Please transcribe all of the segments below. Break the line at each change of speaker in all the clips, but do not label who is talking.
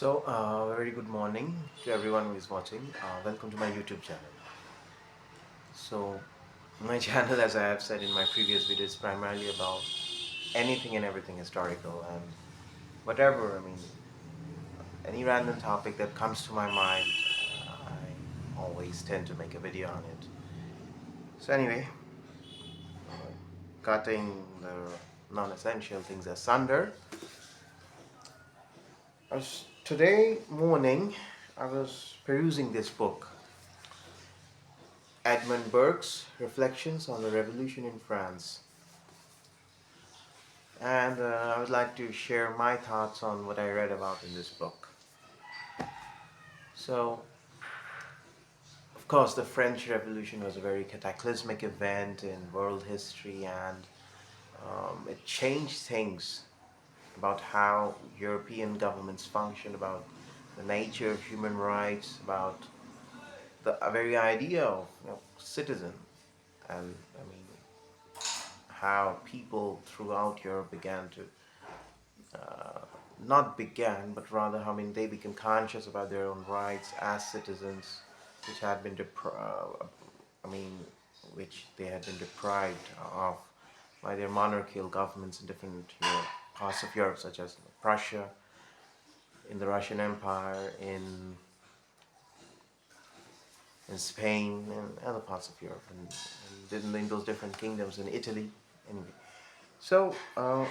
Very good morning to everyone who is watching. Welcome to my YouTube channel. So, my channel, as I have said in my previous video, is primarily about anything and everything historical and whatever. Any random topic that comes to my mind, I always tend to make a video on it. So, anyway, cutting the non-essential things asunder. Today morning, I was perusing this book, Edmund Burke's Reflections on the Revolution in France. And I would like to share my thoughts on what I read about in this book. So, of course, the French Revolution was a very cataclysmic event in world history, and it changed things about how European governments function, about the nature of human rights, about the very idea of citizen, and how people throughout Europe began to not began, but rather they became conscious about their own rights as citizens, which had been I mean, which they had been deprived of by their monarchical governments in different parts of Europe, such as Prussia, in the Russian Empire, in Spain, and other parts of Europe, and in those different kingdoms in Italy. Anyway, so the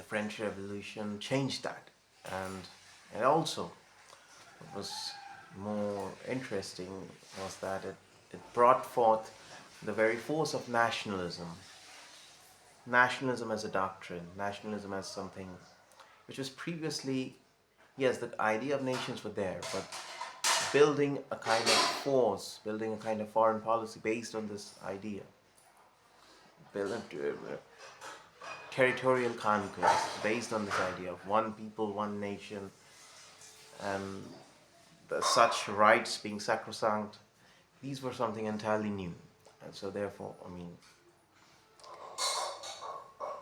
French Revolution changed that, and also what was more interesting was that it brought forth the very force of nationalism. Nationalism as a doctrine, nationalism as something which was previously, yes, the idea of nations were there, but building a kind of force, building a kind of foreign policy based on this idea, building territorial conquest based on this idea of one people, one nation, and such rights being sacrosanct. These were something entirely new, and so therefore,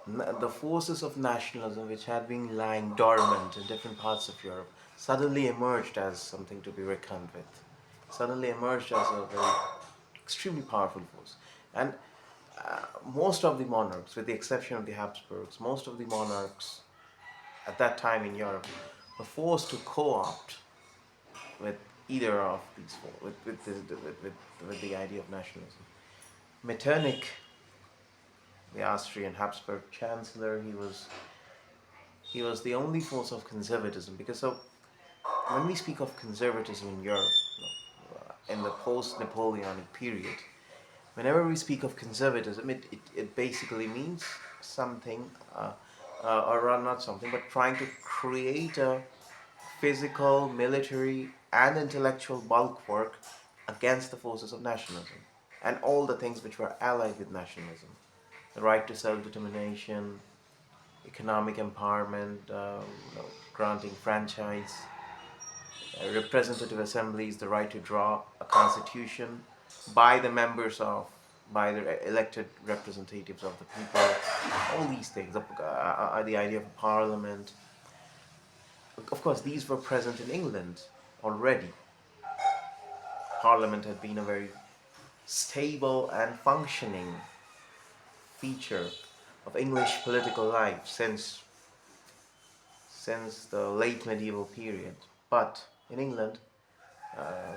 the forces of nationalism, which had been lying dormant in different parts of Europe, suddenly emerged as something to be reckoned with. Suddenly emerged as a very extremely powerful force, and most of the monarchs, with the exception of the Habsburgs, most of the monarchs at that time in Europe were forced to co-opt with either of these four, with the idea of nationalism. Metternich, the Austrian Habsburg chancellor, he was the only force of conservatism, because so when we speak of conservatism in Europe, in the post-Napoleonic period, whenever we speak of conservatism, it basically means something, or not something, but trying to create a physical, military, and intellectual bulwark against the forces of nationalism and all the things which were allied with nationalism: the right to self-determination, economic empowerment, granting franchise, representative assemblies, the right to draw a constitution by the members of, by the elected representatives of the people, all these things, the idea of parliament. Of course, these were present in England already. Parliament had been a very stable and functioning feature of English political life since the late medieval period. But in England,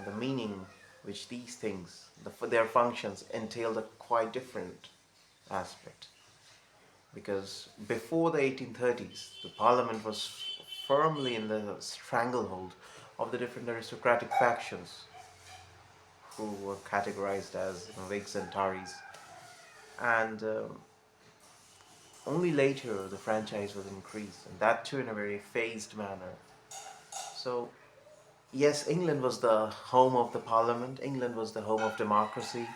the meaning which these things, their functions, entailed a quite different aspect. Because before the 1830s, the Parliament was firmly in the stranglehold of the different aristocratic factions who were categorized as Whigs and Tories. And only later the franchise was increased, and that too in a very phased manner. So, yes, England was the home of the Parliament, England was the home of democracy,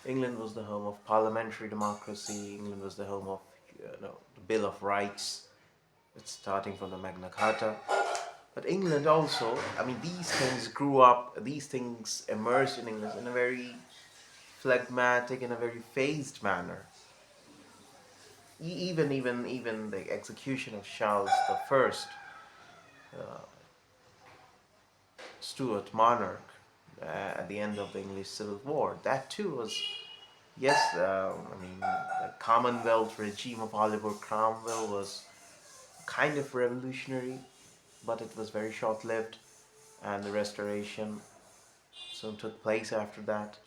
England was the home of parliamentary democracy, England was the home of the Bill of Rights, it's starting from the Magna Carta. But England also, these things grew up, these things emerged in England in a very phlegmatic, in a very phased manner. Even the execution of Charles I Stuart monarch at the end of the English Civil War. That too was, yes, the Commonwealth regime of Oliver Cromwell was kind of revolutionary, but it was very short lived, and the restoration soon took place after that.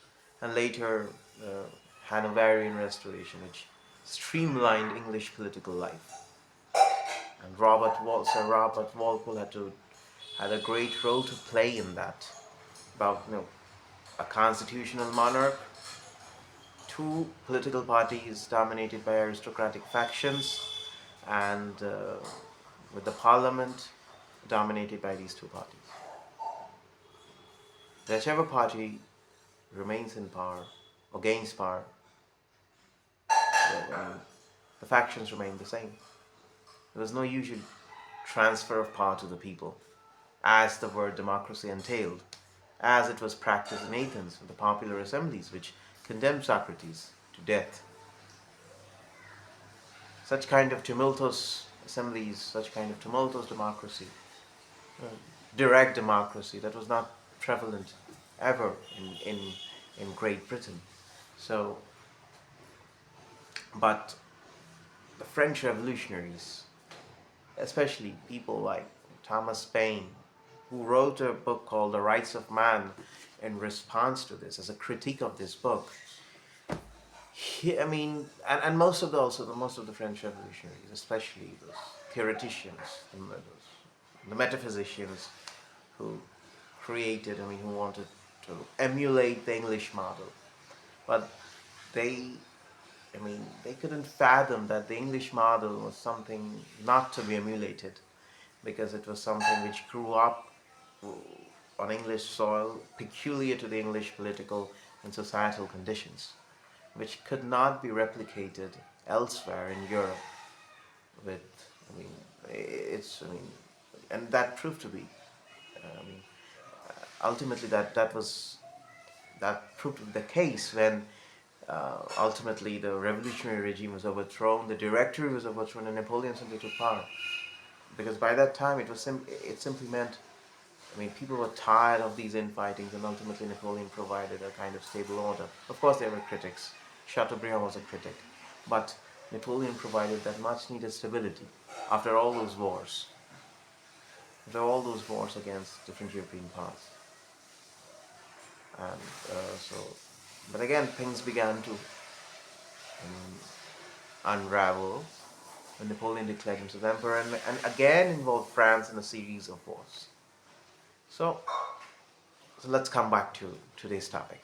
And later, uh, Hanoverian Restoration, which streamlined English political life. And Sir Robert Walpole had a great role to play in that. About a constitutional monarch, two political parties dominated by aristocratic factions, and with the parliament dominated by these two parties. Whichever party remains in power or gains power, the factions remain the same. There was no usual transfer of power to the people, as the word democracy entailed, as it was practiced in Athens with the popular assemblies which condemned Socrates to death. Such kind of tumultuous assemblies, such kind of tumultuous democracy, uh, direct democracy, that was not prevalent ever in Great Britain. So, but the French revolutionaries, especially people like Thomas Paine, who wrote a book called The Rights of Man in response to this, as a critique of this book. And most of the French revolutionaries, especially those theoreticians, the metaphysicians who who wanted to emulate the English model, but they they couldn't fathom that the English model was something not to be emulated, because it was something which grew up on English soil, peculiar to the English political and societal conditions, which could not be replicated elsewhere in Europe. With, I mean, it's, I mean, and that proved to be, I mean, ultimately that proved to be the case when ultimately the revolutionary regime was overthrown, the Directory was overthrown, and Napoleon simply took power. Because by that time it simply meant, people were tired of these infightings, and ultimately Napoleon provided a kind of stable order. Of course, there were critics. Chateaubriand was a critic, but Napoleon provided that much needed stability after all those wars, against different European powers. And but again, things began to unravel when Napoleon declared himself emperor, and again involved France in a series of wars. So let's come back to today's topic.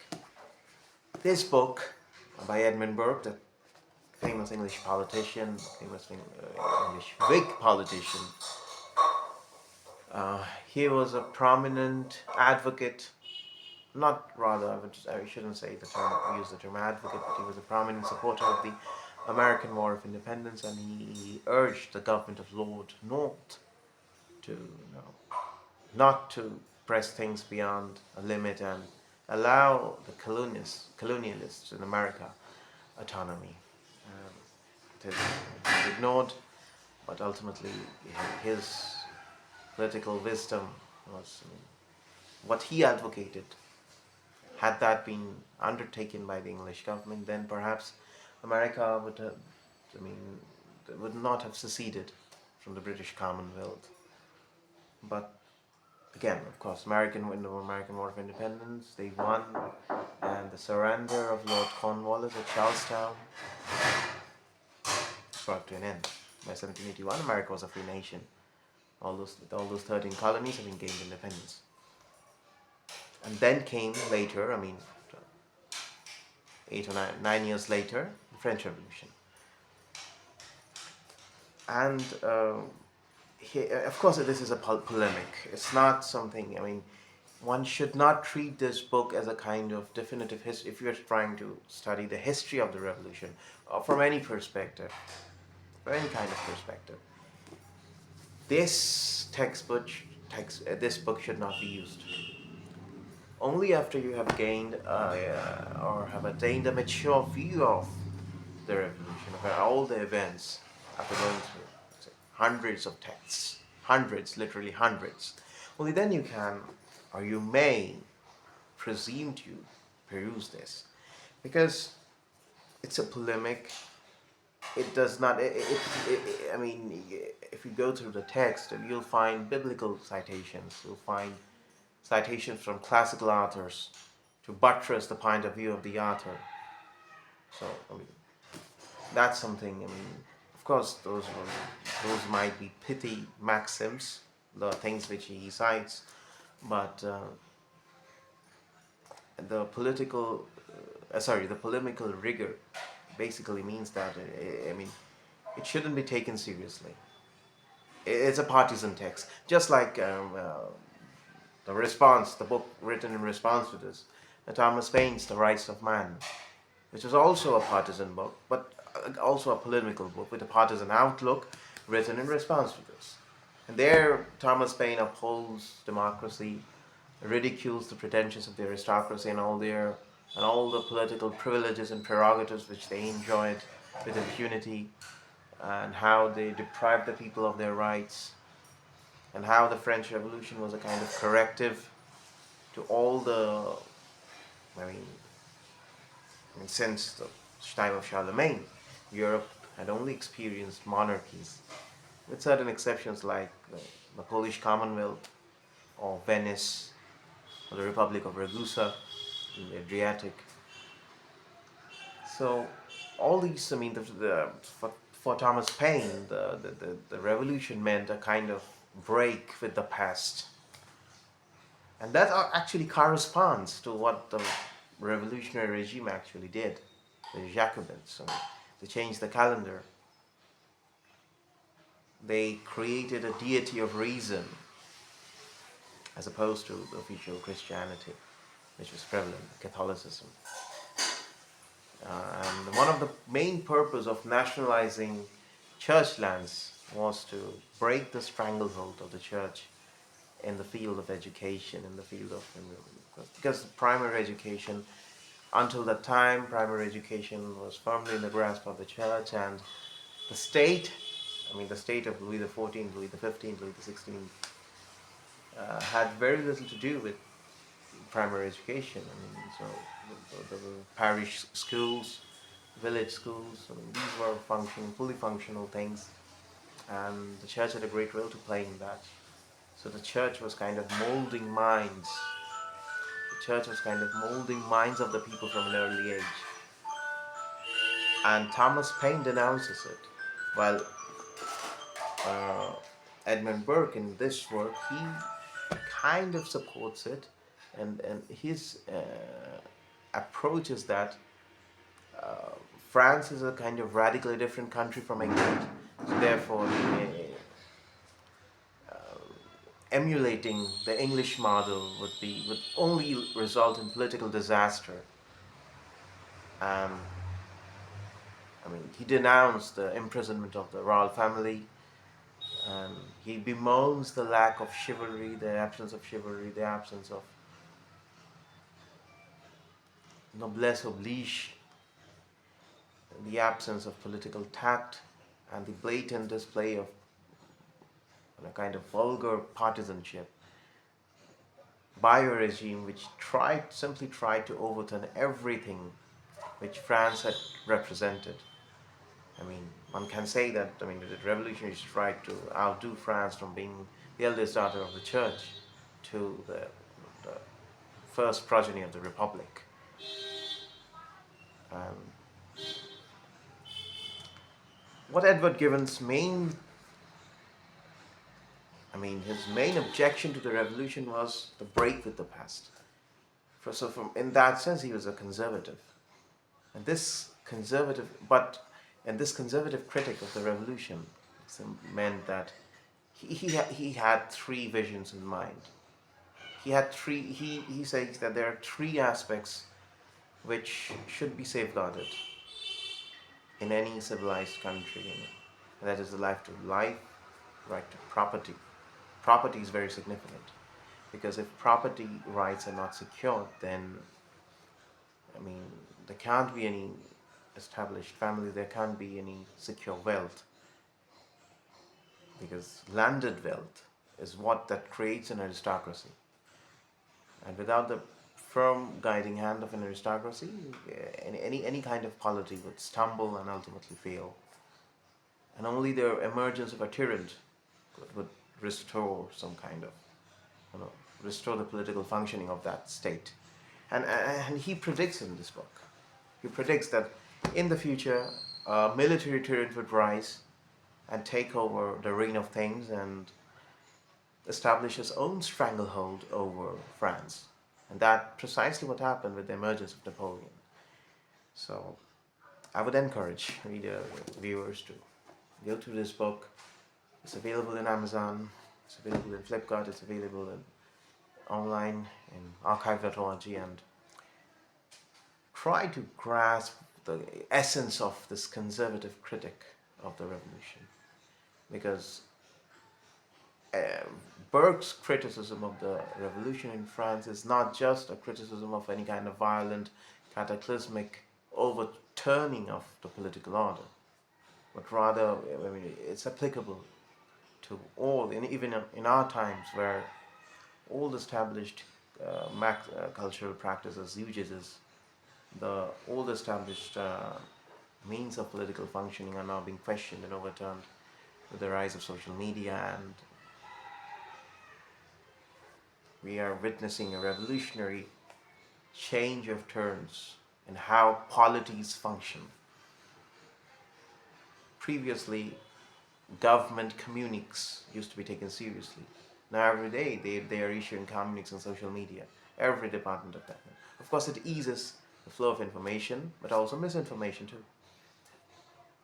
This book by Edmund Burke, the famous English politician, famous English Whig politician, he was a prominent advocate. I shouldn't use the term advocate, but he was a prominent supporter of the American War of Independence, and he urged the government of Lord North to not to press things beyond a limit and allow the colonialists in America autonomy. It was ignored, but ultimately his political wisdom was, what he advocated. Had that been undertaken by the English government, then perhaps America would not have seceded from the British Commonwealth. But again, of course, in the American War of Independence, they won, and the surrender of Lord Cornwallis at Charlestown brought to an end. By 1781, America was a free nation. All those 13 colonies having gained independence. And then came later, 9 years later, the French Revolution. And of course, this is a polemic. It's not something, one should not treat this book as a kind of definitive history if you're trying to study the history of the revolution, or from any perspective, or any kind of perspective. This book should not be used. Only after you have gained or have attained a mature view of the revolution, of all the events, after going through hundreds of texts, hundreds, literally hundreds, only then you can, or you may, presume to peruse this, because it's a polemic. It does not. I mean, if you go through the text, you'll find biblical citations. You'll find citations from classical authors to buttress the point of view of the author. So, I mean, that's something. I mean, of course, those might be pithy maxims, the things which he cites, but the polemical rigor basically means that I mean, it shouldn't be taken seriously. It's a partisan text, just like the book written in response to this, Thomas Paine's The Rights of Man, which was also a partisan book, but also a polemical book with a partisan outlook, written in response to this. And there, Thomas Paine upholds democracy, ridicules the pretensions of the aristocracy and all the political privileges and prerogatives which they enjoyed with impunity, and how they deprived the people of their rights, and how the French Revolution was a kind of corrective to all the, I mean, since the time of Charlemagne, Europe had only experienced monarchies, with certain exceptions like the Polish Commonwealth, or Venice, or the Republic of Ragusa in the Adriatic. So, all these, I mean, for Thomas Paine, the revolution meant a kind of break with the past. And that actually corresponds to what the revolutionary regime actually did, the Jacobins. So they changed the calendar. They created a deity of reason as opposed to the official Christianity, which was prevalent, Catholicism. And one of the main purpose of nationalizing church lands was to break the stranglehold of the church in the field of education, in the field of, because primary education, until that time, primary education was firmly in the grasp of the church, and the state, I mean the state of Louis XIV, Louis XV, Louis XVI, had very little to do with primary education. I mean, so the parish schools, village schools, I mean, these were fully functional things, and the church had a great role to play in that. So the church was kind of molding minds. The church was kind of molding minds of the people from an early age. And Thomas Paine denounces it, while uh, Edmund Burke in this work, he kind of supports it, and his approach is that uh, France is a kind of radically different country from England, so therefore emulating the English model would only result in political disaster. And I mean, he denounced the imprisonment of the royal family, and he bemoans the lack of chivalry, the absence of chivalry, the absence of noblesse oblige, the absence of political tact, and the blatant display of a kind of vulgar partisanship by a regime which simply tried to overturn everything which France had represented. I mean, one can say that, I mean, the revolutionaries tried to outdo France from being the eldest daughter of the church to the first progeny of the Republic. What Edward Gibbon's his main objection to the revolution was the break with the past. In that sense, he was a conservative. And this conservative, and this conservative critic of the revolution meant that he had three visions in mind. He says that there are three aspects which should be safeguarded in any civilized country. And that is the right to life, right to property. Property is very significant, because if property rights are not secured, then, I mean, there can't be any established family, there can't be any secure wealth. because landed wealth is what that creates an aristocracy. And without the firm guiding hand of an aristocracy, any kind of polity would stumble and ultimately fail. And only the emergence of a tyrant would restore some kind of, you know, restore the political functioning of that state. And he predicts in this book, he predicts that in the future, a military tyrant would rise and take over the reign of things and establish his own stranglehold over France. And that precisely what happened with the emergence of Napoleon. So I would encourage reader viewers to go through this book. It's available in Amazon, it's available in Flipkart, it's available in online in archive.org, and try to grasp the essence of this conservative critic of the revolution. Because Burke's criticism of the revolution in France is not just a criticism of any kind of violent, cataclysmic overturning of the political order, but rather, I mean, it's applicable to all, even in our times where all established cultural practices, usages, the old established means of political functioning are now being questioned and overturned with the rise of social media, and we are witnessing a revolutionary change of turns in how polities function. Previously, government communiques used to be taken seriously. Now every day they are issuing communiques on social media, every department of government. Of course, it eases the flow of information, but also misinformation too.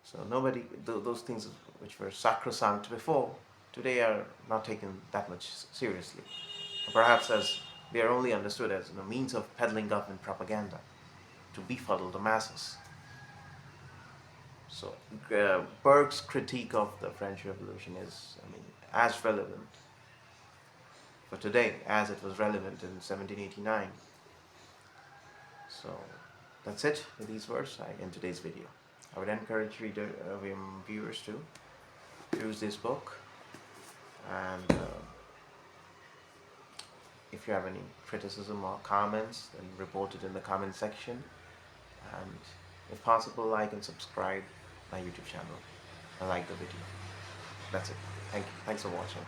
So nobody, those things which were sacrosanct before, today are not taken that much seriously. Perhaps as they are only understood as a means of peddling government propaganda to befuddle the masses. So Burke's critique of the French Revolution is, I mean, as relevant for today as it was relevant in 1789. So that's it with these words in today's video. I would encourage viewers to choose this book, and if you have any criticism or comments, then report it in the comment section, and if possible, like and subscribe my YouTube channel and like the video. That's it. Thank you. Thanks for watching.